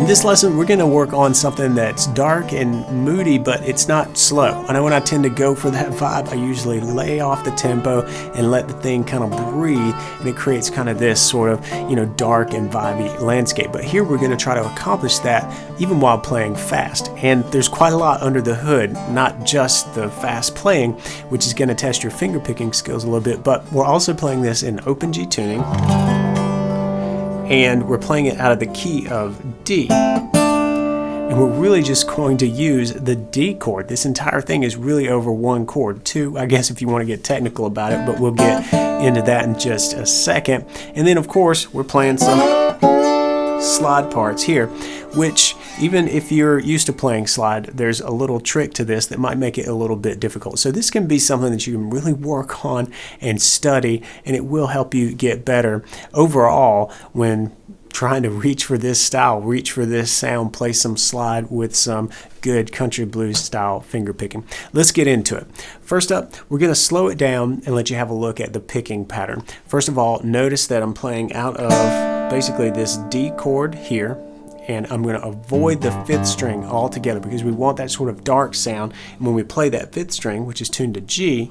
this lesson, we're going to work on something that's dark and moody, but it's not slow. I know when I tend to go for that vibe, I usually lay off the tempo and let the thing kind of breathe, and it creates kind of this sort of, dark and vibey landscape. But here we're going to try to accomplish that even while playing fast. And there's quite a lot under the hood, not just the fast playing, which is going to test your finger picking skills a little bit, but we're also playing this in open G tuning. And we're playing it out of the key of D. And we're really just going to use the D chord. This entire thing is really over one chord. Two, I guess, if you want to get technical about it, but we'll get into that in just a second. And then, of course, we're playing some slide parts here, which even if you're used to playing slide, there's a little trick to this that might make it a little bit difficult. So this can be something that you can really work on and study, and it will help you get better overall when trying to reach for this style, reach for this sound, play some slide with some good country blues style finger picking. Let's get into it. First up, we're going to slow it down and let you have a look at the picking pattern. First of all, notice that I'm playing out of basically this D chord here, and I'm going to avoid the fifth string altogether because we want that sort of dark sound. And when we play that fifth string, which is tuned to G,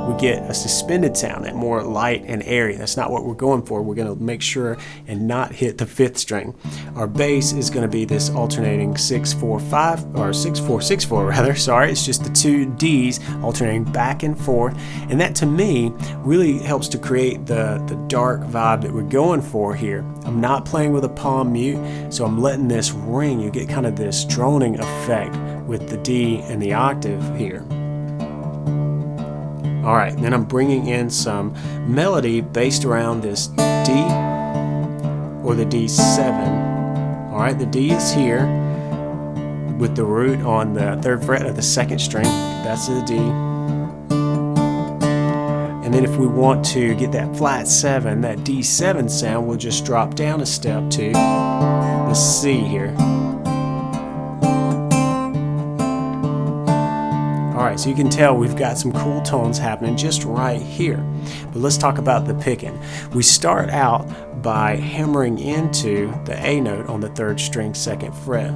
we get a suspended sound, that more light and airy. That's not what we're going for. We're going to make sure and not hit the fifth string. Our bass is going to be this alternating 6-4-5, or 6-4-6-4 rather. Sorry, it's just the two D's alternating back and forth, and that to me really helps to create the dark vibe that we're going for here. I'm not playing with a palm mute, so I'm letting this ring. You get kind of this droning effect with the D and the octave here. All right, then I'm bringing in some melody based around this D or the D7. All right, the D is here with the root on the 3rd fret of the 2nd string. That's the D. And then if we want to get that flat 7, that D7 sound, we'll just drop down a step to the C here. Alright, so you can tell we've got some cool tones happening just right here. But let's talk about the picking. We start out by hammering into the A note on the 3rd string 2nd fret.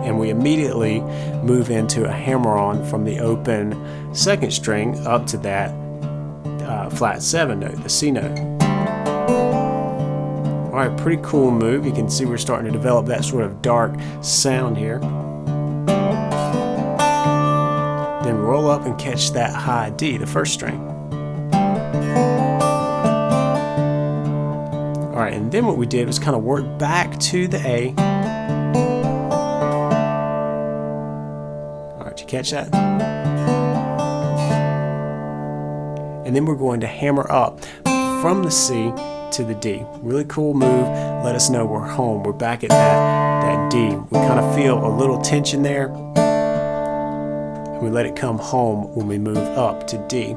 And we immediately move into a hammer-on from the open 2nd string up to that flat 7 note, the C note. Alright, pretty cool move. You can see we're starting to develop that sort of dark sound here. Then roll up and catch that high D, the 1st string. Alright, and then what we did was kind of work back to the A. Alright, did you catch that? And then we're going to hammer up from the C to the D. Really cool move. Let us know we're home. We're back at that D. We kind of feel a little tension there. We let it come home when we move up to D.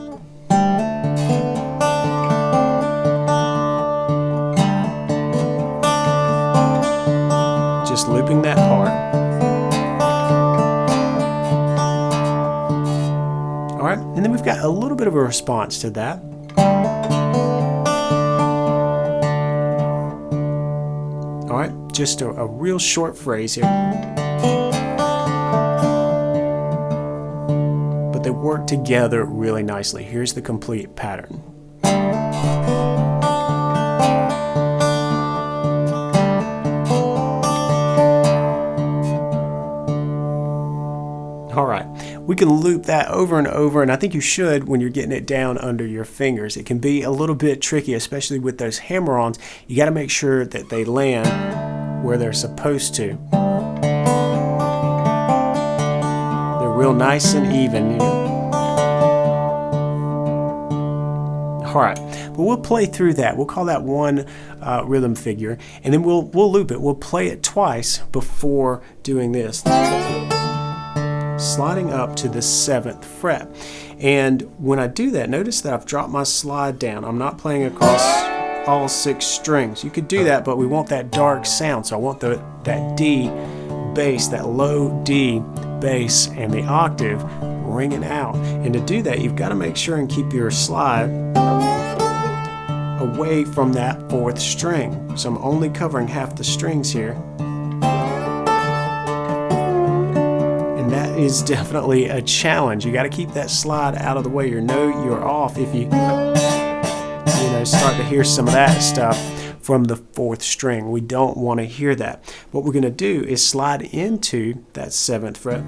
Just looping that part. Alright, and then we've got a little bit of a response to that. Alright, just a real short phrase here. They work together really nicely. Here's the complete pattern. All right, we can loop that over and over, and I think you should when you're getting it down under your fingers. It can be a little bit tricky, especially with those hammer-ons. You got to make sure that they land where they're supposed to. Real nice and even. Alright, but we'll play through that. We'll call that one rhythm figure, and then we'll loop it. We'll play it twice before doing this. Sliding up to the 7th fret. And when I do that, notice that I've dropped my slide down. I'm not playing across all 6 strings. You could do that, but we want that dark sound, so I want that D bass, that low D bass and the octave ringing out. And to do that, you've got to make sure and keep your slide away from that 4th string. So I'm only covering half the strings here. And that is definitely a challenge. You got to keep that slide out of the way. You're off if you start to hear some of that stuff from the 4th string. We don't want to hear that. What we're going to do is slide into that 7th fret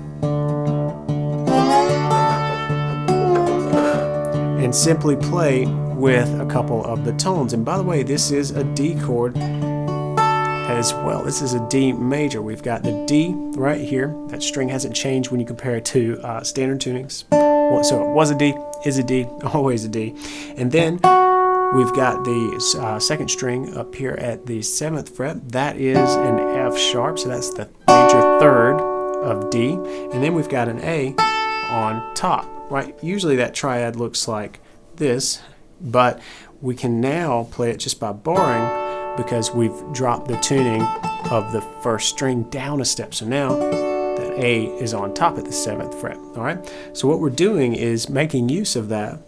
and simply play with a couple of the tones. And by the way, this is a D chord as well. This is a D major. We've got the D right here. That string hasn't changed when you compare it to standard tunings. So it was a D, is a D, always a D. And then we've got the 2nd string up here at the 7th fret. That is an F sharp, so that's the major 3rd of D. And then we've got an A on top, right? Usually that triad looks like this, but we can now play it just by barring because we've dropped the tuning of the 1st string down a step. So now that A is on top at the 7th fret, all right? So what we're doing is making use of that.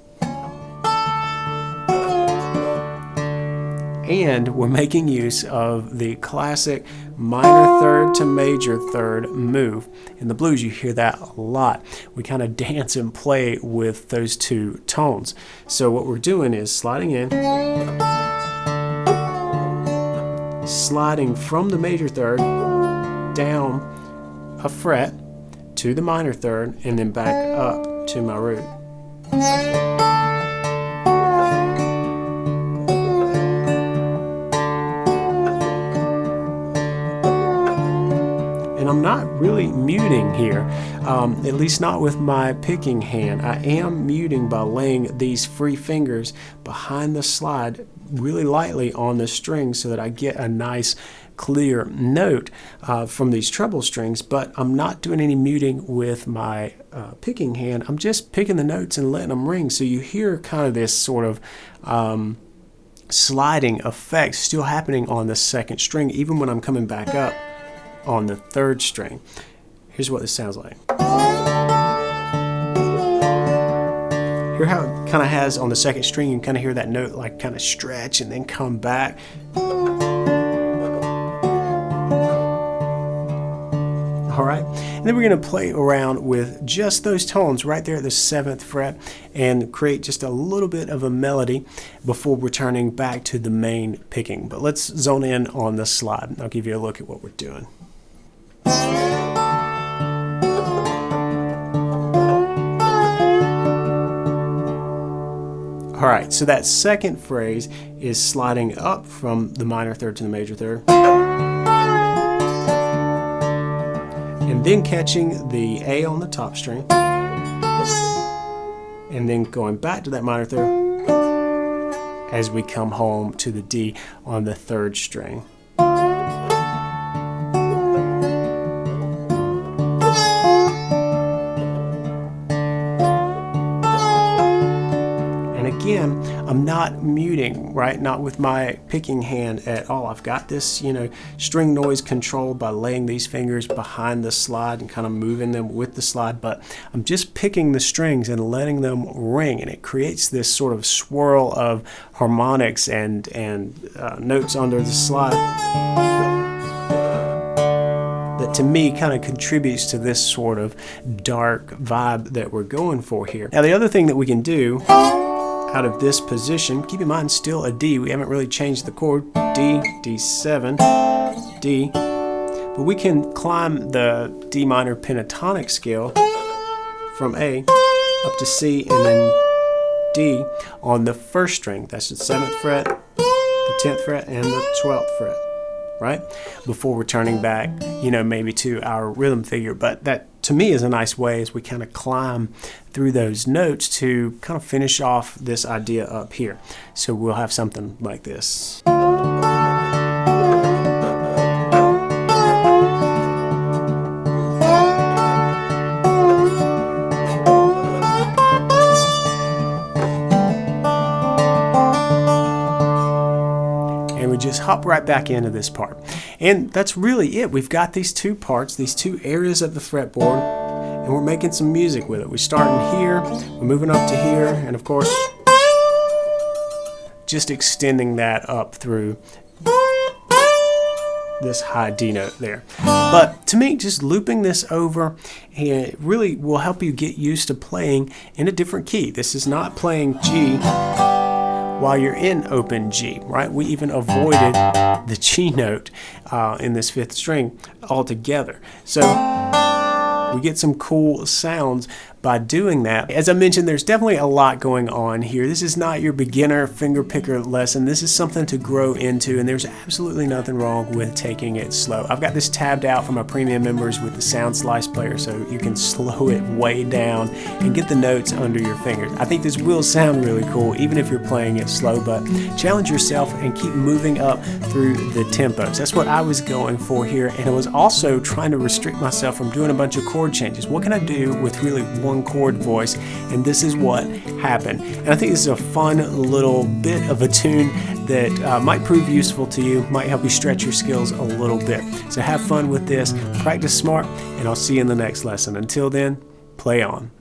And we're making use of the classic minor 3rd to major 3rd move. In the blues, you hear that a lot. We kind of dance and play with those 2 tones. So what we're doing is sliding in, sliding from the major 3rd down a fret to the minor 3rd, and then back up to my root. And I'm not really muting here, at least not with my picking hand. I am muting by laying these free fingers behind the slide really lightly on the string so that I get a nice clear note from these treble strings, but I'm not doing any muting with my picking hand. I'm just picking the notes and letting them ring, so you hear kind of this sort of sliding effect still happening on the 2nd string, even when I'm coming back up on the 3rd string. Here's what this sounds like. Hear how it kind of has on the 2nd string, you can kind of hear that note like kind of stretch and then come back. All right, and then we're going to play around with just those tones right there at the 7th fret and create just a little bit of a melody before returning back to the main picking. But let's zone in on the slide. I'll give you a look at what we're doing. All right, so that 2nd phrase is sliding up from the minor 3rd to the major 3rd. And then catching the A on the top string. And then going back to that minor 3rd as we come home to the D on the 3rd string. Again, I'm not muting, right? Not with my picking hand at all. I've got this, string noise controlled by laying these fingers behind the slide and kind of moving them with the slide, but I'm just picking the strings and letting them ring, and it creates this sort of swirl of harmonics and notes under the slide that to me kind of contributes to this sort of dark vibe that we're going for here. Now the other thing that we can do out of this position, keep in mind still a D, we haven't really changed the chord, D, D7, D, but we can climb the D minor pentatonic scale from A up to C and then D on the 1st string. That's the 7th fret, the 10th fret, and the 12th fret, right? Before returning back, maybe to our rhythm figure. But that to me is a nice way as we kind of climb through those notes to kind of finish off this idea up here. So we'll have something like this. Just hop right back into this part. And that's really it. We've got these 2 parts, these 2 areas of the fretboard, and we're making some music with it. We're starting here, we're moving up to here, and of course, just extending that up through this high D note there. But to me, just looping this over really will help you get used to playing in a different key. This is not playing G while you're in open G, right? We even avoided the G note in this 5th string altogether. So we get some cool sounds by doing that. As I mentioned, there's definitely a lot going on here. This is not your beginner finger picker lesson. This is something to grow into, and there's absolutely nothing wrong with taking it slow. I've got this tabbed out for my premium members with the Sound Slice player, so you can slow it way down and get the notes under your fingers. I think this will sound really cool, even if you're playing it slow, but challenge yourself and keep moving up through the tempos. That's what I was going for here, and I was also trying to restrict myself from doing a bunch of chord changes. What can I do with really one chord voice? And this is what happened. And I think this is a fun little bit of a tune that might prove useful to you, might help you stretch your skills a little bit. So have fun with this, practice smart, and I'll see you in the next lesson. Until then, play on.